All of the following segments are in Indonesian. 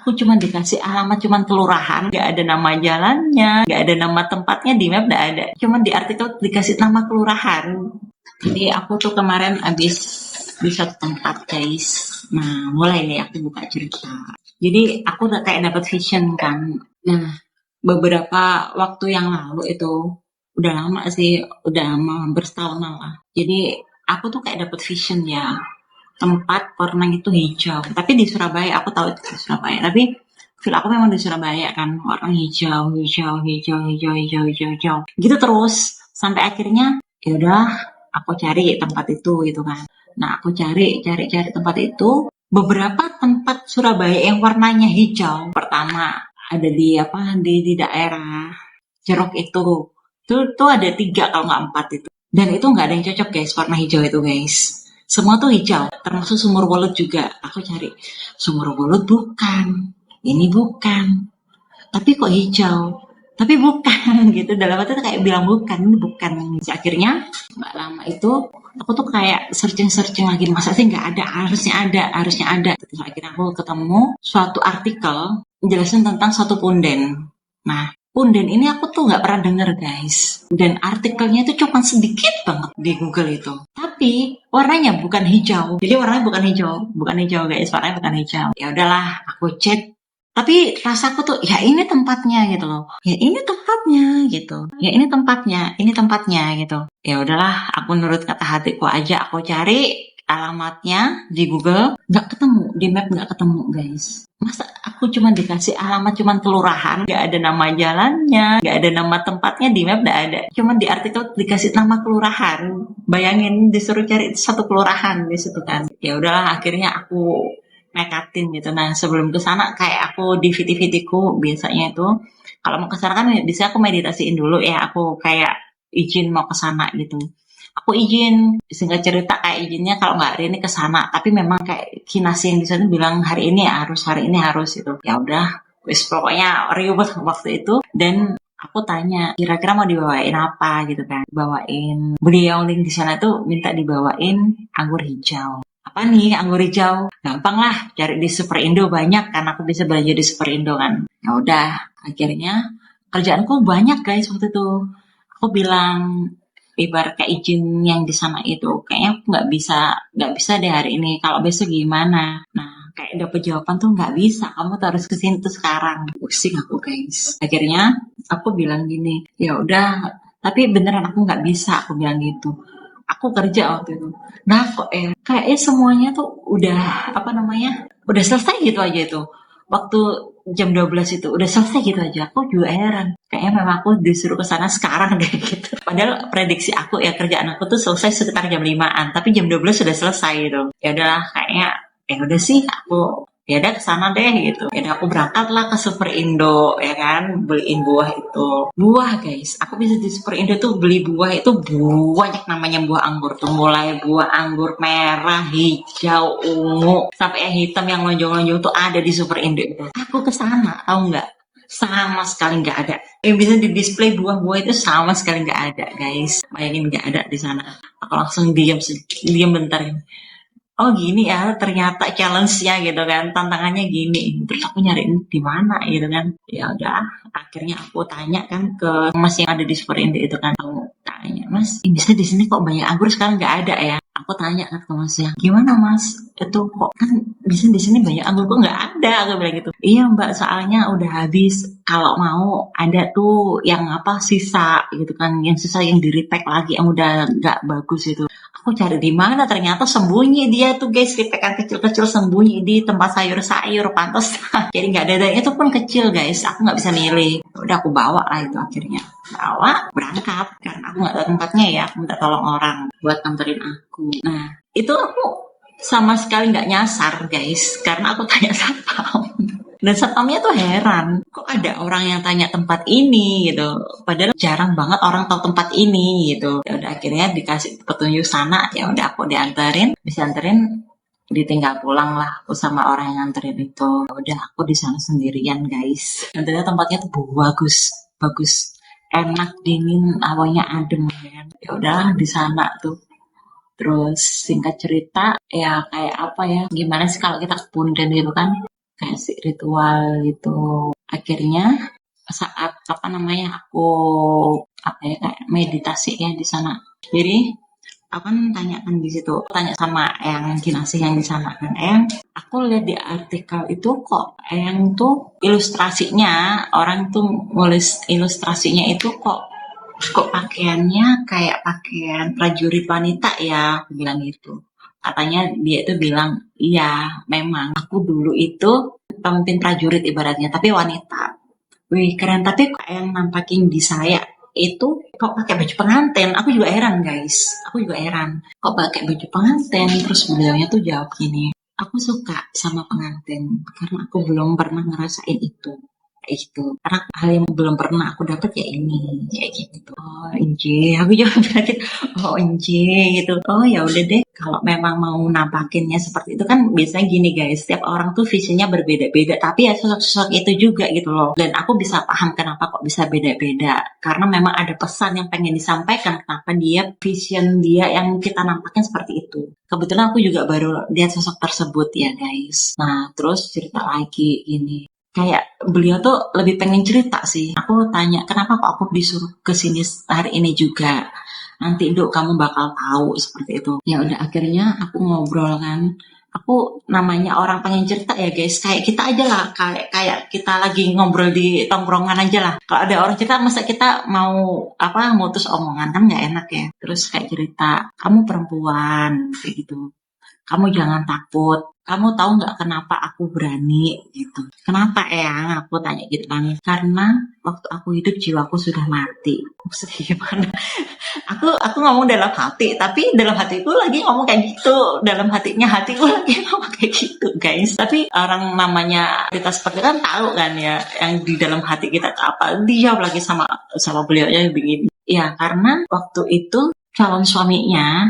aku cuma dikasih alamat, cuman kelurahan, nggak ada nama jalannya, nggak ada nama tempatnya, di map nggak ada. Cuman di artikel dikasih nama kelurahan. Jadi aku tuh kemarin abis di satu tempat guys. Nah mulai nih aku buka cerita. Jadi aku udah kayak dapat vision kan. Nah beberapa waktu yang lalu itu udah lama sih, udah lama hampir setahunan lah. Jadi aku tuh kayak dapat vision ya, tempat warna itu hijau. Tapi di Surabaya, aku tahu itu di Surabaya. Tapi feel aku memang di Surabaya kan, warna hijau, hijau, hijau, hijau, hijau, hijau, hijau. Gitu terus sampai akhirnya ya udah aku cari tempat itu gitu kan. Nah aku cari tempat itu. Beberapa tempat Surabaya yang warnanya hijau. Pertama ada di apa di daerah Jeruk itu. Tuh ada 3 kalau nggak 4 itu. Dan itu nggak ada yang cocok guys, warna hijau itu guys. Semua tuh hijau, termasuk Sumur Wolut juga. Aku cari Sumur Wolut bukan, ini bukan. Tapi kok hijau? Tapi bukan gitu. Dalam hati tuh kayak bilang bukan, ini bukan. Akhirnya nggak lama itu aku tuh kayak searching lagi, masa sih nggak ada, harusnya ada. Terus akhirnya aku ketemu suatu artikel jelasin tentang satu punden. Nah, punden ini aku tuh nggak pernah denger guys. Dan artikelnya itu cuma sedikit banget di Google itu. Tapi warnanya bukan hijau. Jadi warnanya bukan hijau guys. Warnanya bukan hijau. Ya udahlah, aku cek. Tapi rasaku tuh ya ini tempatnya gitu loh. Ya ini tempatnya gitu. Ya ini tempatnya gitu. Ya udahlah, aku nurut kata hatiku aja. Aku cari alamatnya di Google, nggak ketemu, di map nggak ketemu guys. Masa aku cuma dikasih alamat, cuman kelurahan, nggak ada nama jalannya, nggak ada nama tempatnya, di map nggak ada. Cuman di artikel dikasih nama kelurahan. Bayangin disuruh cari satu kelurahan di situ kan. Ya udahlah, akhirnya aku nekatin gitu. Nah sebelum ke sana kayak aku di VT-VT-ku biasanya itu kalau mau ke sana kan bisa aku meditasiin dulu ya, aku kayak izin mau ke sana gitu. Aku izin, singkat cerita kayak izinnya kalau nggak hari ini ke sana, tapi memang kayak kinasi yang di sana bilang hari ini harus itu. Ya udah, wis pokoknya ribet waktu itu. Dan aku tanya kira-kira mau dibawain apa gitu kan. Bawain, beliau link di sana tuh minta dibawain anggur hijau. Apa nih anggur hijau? Gampang lah, cari di Superindo banyak kan, aku bisa belanja di Superindo kan. Ya udah, akhirnya kerjaanku banyak guys waktu itu. Aku bilang ibarat kayak izin yang di sana itu kayaknya aku nggak bisa deh hari ini, kalau besok gimana. Nah kayak dapet jawaban tuh nggak bisa, kamu tuh harus kesini tuh sekarang. Pusing aku guys. Akhirnya aku bilang gini, ya udah tapi beneran aku nggak bisa, aku bilang gitu. Aku kerja waktu itu. Nah kok kayaknya semuanya tuh udah apa namanya udah selesai gitu aja itu. Waktu jam 12 itu udah selesai gitu aja. Aku juga heran. Kayaknya memang aku disuruh ke sana sekarang deh gitu. Padahal prediksi aku ya kerjaan aku tuh selesai sekitar jam 5-an, tapi jam 12 sudah selesai gitu. Ya udahlah kayaknya ya udah sih aku ya udah kesana deh gitu. Ya udah aku berangkatlah ke Superindo ya kan, beliin buah itu. Buah guys, aku bisa di Superindo tuh beli buah itu banyak, namanya buah anggur tuh, mulai buah anggur merah, hijau, ungu, sampai yang hitam yang lonjong-lonjong tuh ada di Superindo itu. Aku kesana, tahu nggak? Sama sekali nggak ada. Yang bisa di display buah-buah itu sama sekali nggak ada guys. Bayangin nggak ada di sana. Aku langsung diam bentar. Oh gini ya ternyata challenge-nya gitu kan, tantangannya gini. Terus aku nyariin di mana gitu kan. Ya udah, akhirnya aku tanya kan ke mas yang ada di Superindo itu kan. Aku tanya, "Mas, ini di sini kok banyak anggur sekarang nggak ada ya?" Aku tanya kan ke masnya, "Gimana Mas? Itu kok kan bisa di sini banyak anggur kok nggak ada?" Aku bilang gitu. "Iya Mbak, soalnya udah habis. Kalau mau ada tuh yang apa sisa gitu kan, yang sisa yang di repack lagi yang udah nggak bagus itu." Aku cari di mana, ternyata sembunyi dia tuh guys, ripekan kecil-kecil sembunyi di tempat sayur-sayur, pantas. Jadi nggak ada, itu pun kecil guys, aku nggak bisa milih. Udah aku bawa lah itu akhirnya. Bawa, berangkat. Karena aku nggak tahu tempatnya ya, aku minta tolong orang buat nganterin aku. Nah, itu aku sama sekali nggak nyasar guys, karena aku tanya satpam. Dan satpamnya tuh heran, kok ada orang yang tanya tempat ini gitu. Padahal jarang banget orang tahu tempat ini gitu. Ya udah akhirnya dikasih petunjuk sana, ya udah aku bisa anterin, ditinggal pulang lah aku sama orang yang nganterin itu. Ya udah aku di sana sendirian guys. Dan ternyata tempatnya tuh bagus, enak, dingin, hawanya adem kan. Ya udah di sana tuh. Terus singkat cerita ya kayak apa ya, gimana sih kalau kita ke Punden gitu kan, kayak si ritual gitu. Akhirnya saat aku kayak meditasi ya di sana. Jadi aku kan tanyakan di situ, tanya sama yang kinasih yang di sana kan, aku lihat di artikel itu kok yang tuh ilustrasinya, orang tuh nulis ilustrasinya itu kok pakaiannya kayak pakaian prajurit wanita ya, aku bilang gitu. Katanya dia itu bilang, iya memang aku dulu itu pemimpin prajurit ibaratnya, tapi wanita. Wih keren, tapi kok yang nampakin di saya itu kok pakai baju pengantin. Aku juga heran guys, aku juga heran kok pakai baju pengantin. Terus beliaunya tuh jawab gini, aku suka sama pengantin karena aku belum pernah ngerasain itu, kayak gitu. Karena hal yang belum pernah aku dapat ya ini, kayak gitu. Oh inji, aku juga bilang gitu, oh inji gitu. Oh ya udah deh, kalau memang mau nampakinnya seperti itu kan biasanya gini guys, setiap orang tuh visinya berbeda-beda, tapi ya sosok-sosok itu juga gitu loh. Dan aku bisa paham kenapa kok bisa beda-beda, karena memang ada pesan yang pengen disampaikan, kenapa dia vision dia yang kita nampakin seperti itu. Kebetulan aku juga baru lihat sosok tersebut ya guys. Nah terus cerita lagi ini, kayak beliau tuh lebih pengen cerita sih. Aku tanya, kenapa kok aku disuruh kesini hari ini juga? Nanti Dok kamu bakal tahu seperti itu. Ya udah akhirnya aku ngobrol kan. Aku namanya orang pengen cerita ya guys, kayak kita aja lah, kayak kita lagi ngobrol di tongkrongan aja lah. Kalau ada orang cerita, masa kita mau mutus omongan kan nggak enak ya. Terus kayak cerita, kamu perempuan kayak gitu. Kamu jangan takut. Kamu tahu nggak kenapa aku berani gitu? Kenapa Eyang? Aku tanya gitu kan. Karena waktu aku hidup jiwaku sudah mati. Maksudnya gimana? Aku ngomong dalam hati, tapi dalam hatiku lagi ngomong kayak gitu. Dalam hatinya hatiku lagi ngomong kayak gitu, guys. Tapi orang namanya kita seperti kan tahu kan ya, yang di dalam hati kita tuh apa. Dia lagi sama beliaunya begini. Ya, karena waktu itu calon suaminya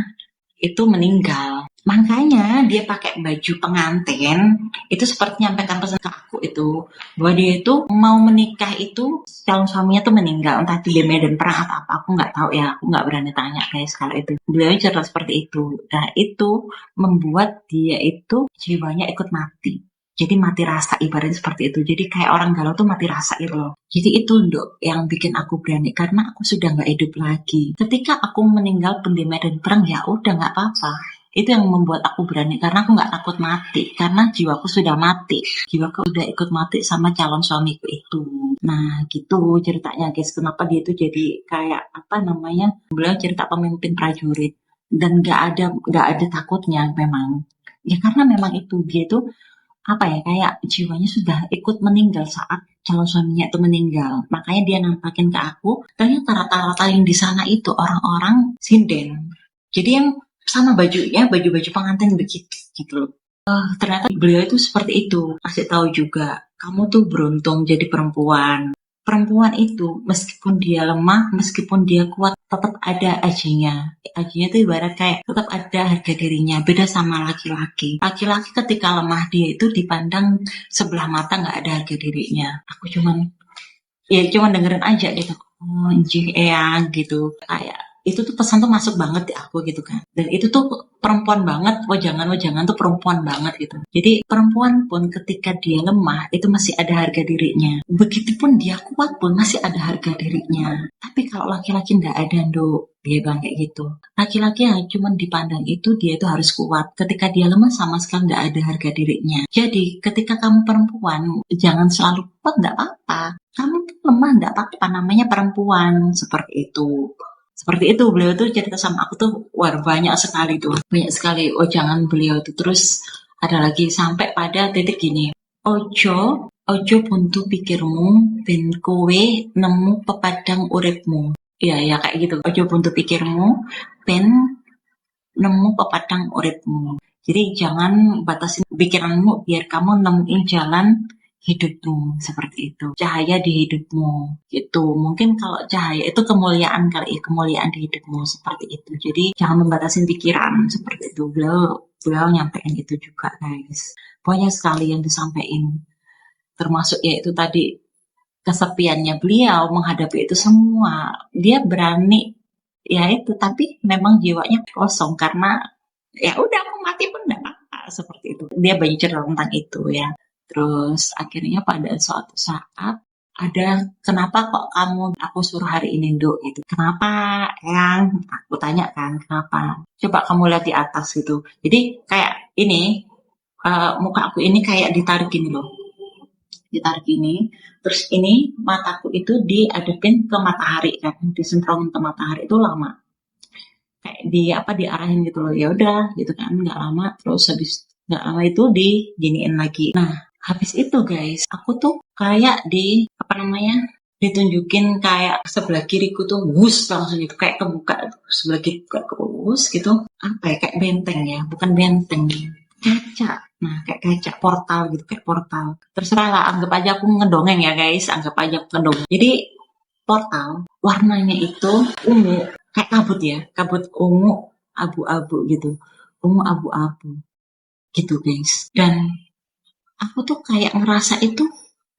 itu meninggal. Makanya dia pakai baju pengantin itu seperti nyampaikan pesan ke aku itu bahwa dia itu mau menikah itu calon suaminya tuh meninggal, entah di medan perang atau apa, aku nggak tahu ya, aku nggak berani tanya guys kalau itu. Beliau cerita seperti itu. Nah itu membuat dia itu jiwanya ikut mati. Jadi mati rasa ibaratnya seperti itu. Jadi kayak orang galau tuh mati rasa gitu loh. Jadi itu Dok yang bikin aku berani karena aku sudah nggak hidup lagi. Ketika aku meninggal pun di medan perang ya udah nggak apa-apa. Itu yang membuat aku berani karena aku nggak takut mati karena jiwaku sudah mati. Jiwaku udah ikut mati sama calon suamiku itu. Nah gitu ceritanya guys. Kenapa dia itu jadi kayak beliau cerita pemimpin prajurit dan nggak ada takutnya memang. Ya karena memang itu dia itu kayak jiwanya sudah ikut meninggal saat calon suaminya itu meninggal. Makanya dia nampakin ke aku, ternyata rata-rata yang di sana itu orang-orang sinden. Jadi yang sama bajunya, baju-baju pengantin begitu gitu loh. Ternyata beliau itu seperti itu. Kasih tahu juga, kamu tuh beruntung jadi perempuan. Perempuan itu meskipun dia lemah, meskipun dia kuat, tetap ada ajinya. Ajinya itu ibarat kayak tetap ada harga dirinya. Beda sama laki-laki. Laki-laki ketika lemah dia itu dipandang sebelah mata nggak ada harga dirinya. Aku cuman dengerin aja gitu. Oh, anjing eyang gitu. Kayak itu tuh pesan tuh masuk banget di aku gitu kan. Dan itu tuh perempuan banget, wajangan tuh perempuan banget gitu. Jadi perempuan pun ketika dia lemah itu masih ada harga dirinya. Begitupun dia kuat pun masih ada harga dirinya. Tapi kalau laki-laki nggak ada Dok, dia bilang kayak gitu. Laki-laki yang cuma dipandang itu dia itu harus kuat. Ketika dia lemah sama sekali nggak ada harga dirinya. Jadi ketika kamu perempuan jangan selalu kuat, nggak apa-apa. Kamu tuh lemah nggak apa-apa, namanya perempuan seperti itu. Seperti itu beliau tuh cerita sama aku tuh banyak sekali jangan beliau tuh. Terus ada lagi sampai pada titik gini, ojo buntu pikirmu ben kowe nemu pepadang uripmu. Ya kayak gitu, ojo buntu pikirmu ben nemu pepadang uripmu. Jadi jangan batasin pikiranmu biar kamu nemuin jalan hidupmu, seperti itu. Cahaya di hidupmu gitu. Mungkin kalau cahaya itu kemuliaan kali ya, kemuliaan di hidupmu seperti itu. Jadi jangan membatasin pikiran seperti itu. Beliau nyampein itu juga guys. Banyak sekali yang disampaikan. Termasuk yaitu tadi kesepiannya beliau menghadapi itu semua. Dia berani ya itu, tapi memang jiwanya kosong karena ya udah aku mati pun enggak apa-apa seperti itu. Dia banyak cerita tentang itu ya. Terus akhirnya pada suatu saat ada, kenapa kok aku suruh hari ini Nduk gitu. Kenapa Eyang? Aku tanya kan kenapa. Coba kamu lihat di atas gitu. Jadi kayak ini muka aku ini kayak ditarik gini loh. Ditarik gini. Terus ini mataku itu diadepin ke matahari kan. Disemprongin ke matahari itu lama. Kayak diarahin gitu loh. Ya udah gitu kan, nggak lama. Terus habis nggak lama itu diginiin lagi. Nah, habis itu guys, aku tuh kayak ditunjukin kayak sebelah kiriku tuh wus langsung gitu, kayak kebuka sebelah kiri buka ke wus gitu. Apa ya, kayak benteng ya, bukan benteng, kaca. Nah, kayak kaca portal gitu, kayak portal. Terserah lah, anggap aja aku ngedongeng ya guys, anggap aja aku ngedongeng. Jadi portal warnanya itu ungu, kayak kabut ya, kabut ungu abu-abu gitu, ungu abu-abu gitu guys. Dan aku tuh kayak ngerasa itu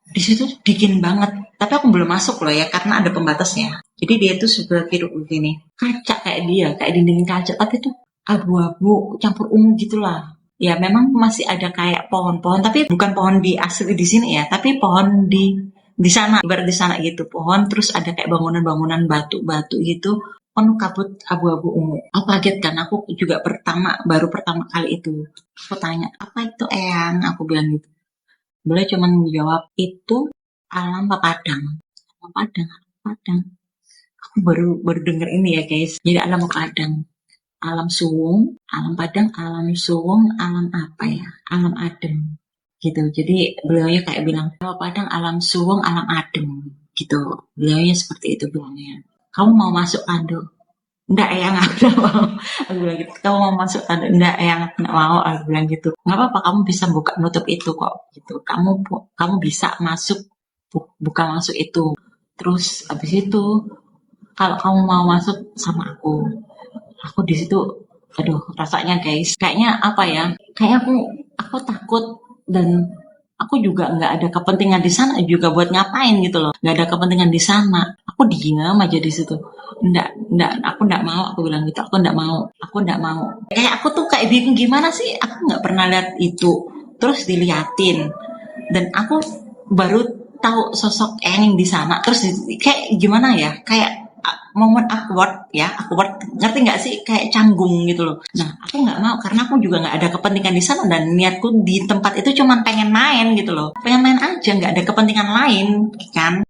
di situ dingin banget. Tapi aku belum masuk loh ya, karena ada pembatasnya. Jadi dia tuh sebelah kiri begini, kaca kayak dia, kayak dinding kaca, tapi tuh abu-abu campur ungu gitulah. Ya memang masih ada kayak pohon-pohon, tapi bukan pohon di asli di sini ya, tapi pohon di sana, ibarat di sana gitu, pohon terus ada kayak bangunan-bangunan batu-batu gitu, penuh kabut abu-abu ungu. Aku kaget kan, aku juga baru pertama kali itu. Aku tanya, apa itu Eyang? Aku bilang gitu. Beliau cuma menjawab, itu alam Pepadang. Alam Padang, alam Padang. Aku baru denger ini ya guys. Jadi alam Pepadang, alam Suwung, alam Padang, alam Suwung, alam apa ya? Alam Adem. Gitu. Jadi beliaunya kayak bilang, alam Padang, alam Suwung, alam Adem. Gitu. Beliaunya seperti itu bilangnya. Kamu mau masuk Ando? Enggak Eyang, aku enggak mau. Aku bilang gitu. Kamu mau masuk Ando? Enggak Eyang, aku enggak mau. Aku bilang gitu. Enggak apa-apa, kamu bisa buka nutup itu kok. Gitu. Kamu bisa masuk buka masuk itu. Terus abis itu kalau kamu mau masuk sama aku di situ, aduh rasanya guys, kayaknya apa ya? Kayak aku takut dan aku juga nggak ada kepentingan di sana juga buat ngapain gitu loh, nggak ada kepentingan di sana. Aku diam aja di situ. Nggak, aku nggak mau. Aku bilang gitu, aku nggak mau. Kayak aku tuh kayak bingung gimana sih? Aku nggak pernah lihat itu, terus diliatin, dan aku baru tahu sosok Ening di sana. Terus kayak gimana ya? Kayak momen awkward ya, awkward, ngerti nggak sih, kayak canggung gitu loh. Nah aku nggak mau karena aku juga nggak ada kepentingan di sana dan niatku di tempat itu cuma pengen main gitu loh, pengen main aja, nggak ada kepentingan lain kan.